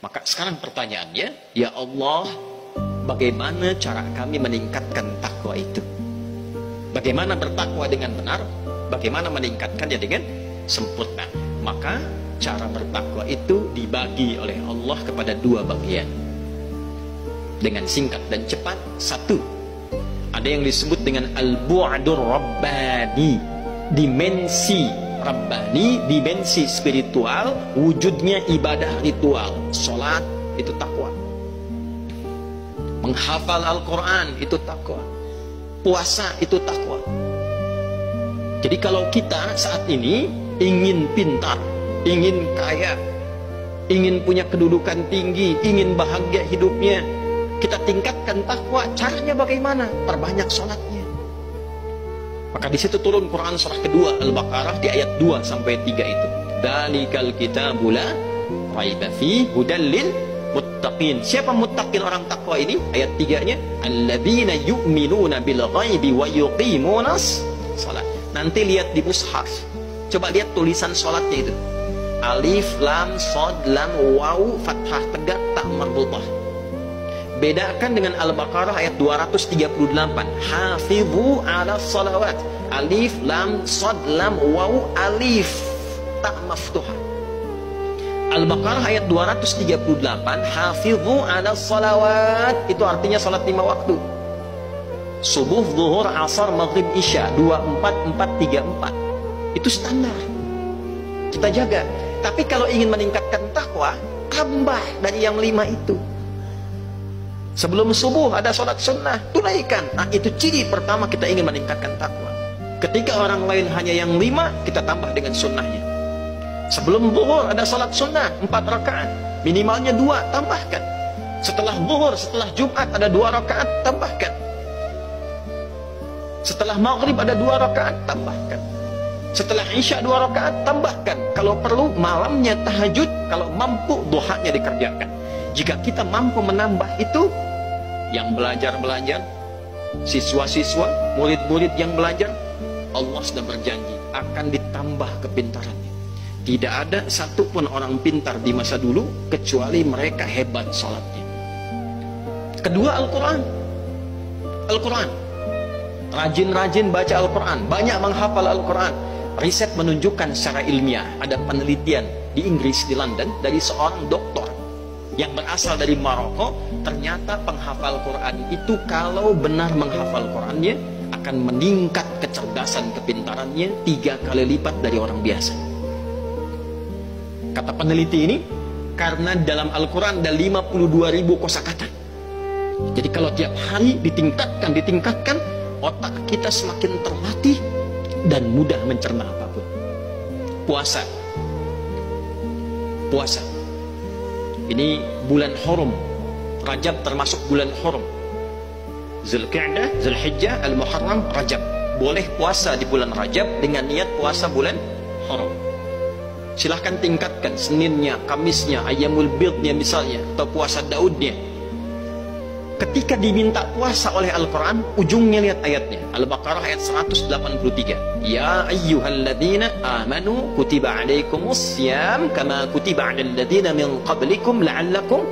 Maka sekarang pertanyaannya, ya Allah, bagaimana cara kami meningkatkan takwa itu? Bagaimana bertakwa dengan benar? Bagaimana meningkatkannya dengan sempurna? Maka cara bertakwa itu dibagi oleh Allah kepada dua bagian. Dengan singkat dan cepat, satu, ada yang disebut dengan al-bu'dur rabbani, dimensi rabbani, dimensi spiritual, wujudnya ibadah ritual. Salat itu takwa, menghafal Al-Quran itu takwa, puasa itu takwa. Jadi kalau kita saat ini ingin pintar, ingin kaya, ingin punya kedudukan tinggi, ingin bahagia hidupnya, kita tingkatkan takwa. Caranya bagaimana? Perbanyak sholatnya. Maka di situ turun Quran surah kedua Al-Baqarah di ayat 2 sampai 3 itu. Dzalikal kitabu la raiba fihi hudal lil muttaqin. Siapa muttaqin orang takwa ini? Ayat 3-nya, alladzina yu'minuna bil ghaibi wa yuqimunas shalah. Nanti lihat di mushaf. Coba lihat tulisan salatnya itu. Alif, lam, shad, lam, waw, fathah tegak, ta marbutah. Bedakan dengan Al-Baqarah ayat 238. Hafizu ala salawat. Alif, lam, shad, lam, waw, alif, ta maftuhah. Al-Baqarah ayat 238. Hafizu ala salawat. Itu artinya salat 5 waktu. Subuh, zuhur, asar, maghrib, isya. 24, 4, 3, 4. Itu standar. Kita jaga. Tapi kalau ingin meningkatkan takwa, tambah dari yang 5 itu. Sebelum subuh ada sholat sunnah, tunaikan. Nah, itu ciri pertama kita ingin meningkatkan takwa. Ketika orang lain hanya yang 5, kita tambah dengan sunnahnya. Sebelum zuhur ada sholat sunnah 4 rakaat, minimalnya 2, tambahkan. Setelah zuhur, setelah Jumat ada 2 rakaat, tambahkan. Setelah maghrib ada 2 rakaat, tambahkan. Setelah isya 2 rakaat, tambahkan. Kalau perlu malamnya tahajud, kalau mampu duhanya dikerjakan. Jika kita mampu menambah itu, yang belajar-belajar, siswa-siswa, murid-murid yang belajar, Allah sudah berjanji akan ditambah kepintarannya. Tidak ada satupun orang pintar di masa dulu kecuali mereka hebat sholatnya. Kedua, Al-Quran. Al-Quran, rajin-rajin baca Al-Quran, banyak menghafal Al-Quran. Riset menunjukkan secara ilmiah, ada penelitian di Inggris, di London, dari seorang doktor yang berasal dari Maroko. Ternyata penghafal Quran itu kalau benar menghafal Qurannya akan meningkat kecerdasan kepintarannya 3 kali lipat dari orang biasa. Kata peneliti ini, karena dalam Al-Quran ada 52.000 kosakata. Jadi kalau tiap hari ditingkatkan, otak kita semakin terlatih dan mudah mencerna apapun. Puasa. Ini bulan Hurum. Rajab termasuk bulan Hurum. Zulqa'dah, Zulhijjah, Al-Muharram, Rajab. Boleh puasa di bulan Rajab dengan niat puasa bulan Hurum. Silahkan tingkatkan Seninnya, Kamisnya, Ayyamul Bidnya misalnya, atau puasa Daudnya. Ketika diminta puasa oleh Al-Quran, ujungnya lihat ayatnya. Al-Baqarah ayat 183. Ya ayyuhalladzina amanu kutiba alaikumus syiyam kama kutiba alal ladzina min qablikum la'allakum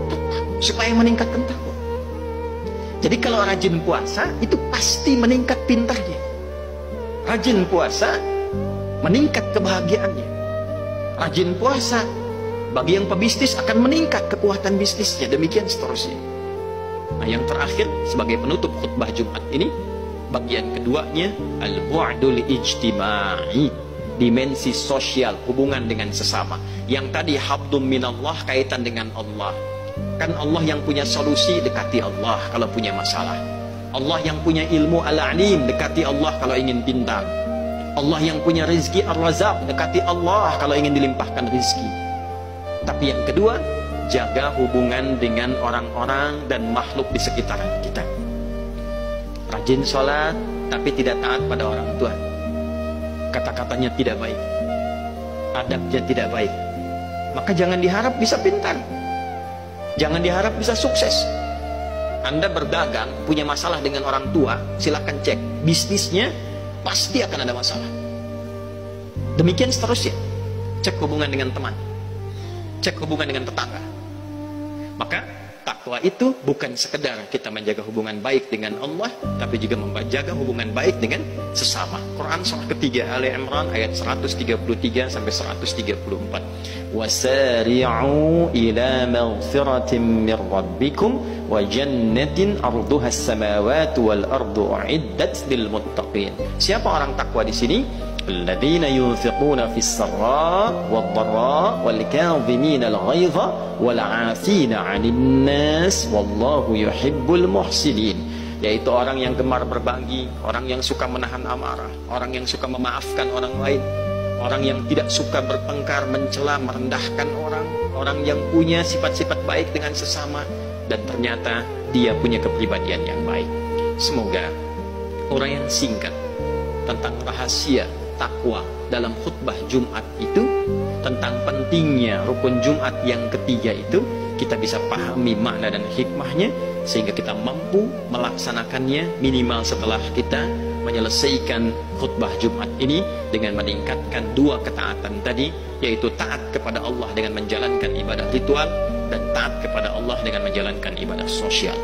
tattaqun. Supaya meningkatkan takwa. Jadi kalau rajin puasa, itu pasti meningkat pintarnya. Rajin puasa, meningkat kebahagiaannya. Rajin puasa, bagi yang pebisnis akan meningkat kekuatan bisnisnya. Demikian seterusnya. Nah, yang terakhir sebagai penutup khutbah Jumat ini, bagian keduanya al-bu'dul ijtimai, dimensi sosial, hubungan dengan sesama. Yang tadi habdum minallah, kaitan dengan Allah. Kan Allah yang punya solusi, dekati Allah kalau punya masalah. Allah yang punya ilmu al-alim, dekati Allah kalau ingin pintar. Allah yang punya rizki ar-razaq, dekati Allah kalau ingin dilimpahkan rizki. Tapi yang kedua, jaga hubungan dengan orang-orang dan makhluk di sekitaran kita. Rajin sholat, tapi tidak taat pada orang tua. Kata-katanya tidak baik, adabnya tidak baik. Maka jangan diharap bisa pintar, jangan diharap bisa sukses. Anda berdagang, punya masalah dengan orang tua, silahkan cek. Bisnisnya pasti akan ada masalah. Demikian seterusnya. Cek hubungan dengan teman, cek hubungan dengan tetangga, Maka takwa itu bukan sekedar kita menjaga hubungan baik dengan Allah, tapi juga menjaga hubungan baik dengan sesama. Quran surah ketiga Ali Imran ayat 133 sampai 134. Wasari'u ila maghfiratin min rabbikum wa jannatin arduha as-samawati wal ardu uiddat lil muttaqin. Siapa orang takwa di sini? الذين ينفقون في السراء والضراء والكاظمين الغيظ والعافين عن الناس والله يحب المحسنين. Yaitu orang yang gemar berbagi, orang yang suka menahan amarah, orang yang suka memaafkan orang lain, orang yang tidak suka bertengkar, mencela, merendahkan orang, orang yang punya sifat-sifat baik dengan sesama, dan ternyata dia punya kepribadian yang baik. Semoga orang yang singkat tentang rahasia takwa dalam khutbah Jumat itu, tentang pentingnya rukun Jumat yang ketiga itu, kita bisa pahami makna dan hikmahnya, sehingga kita mampu melaksanakannya minimal setelah kita menyelesaikan khutbah Jumat ini dengan meningkatkan dua ketaatan tadi, yaitu taat kepada Allah dengan menjalankan ibadah ritual dan taat kepada Allah dengan menjalankan ibadah sosial.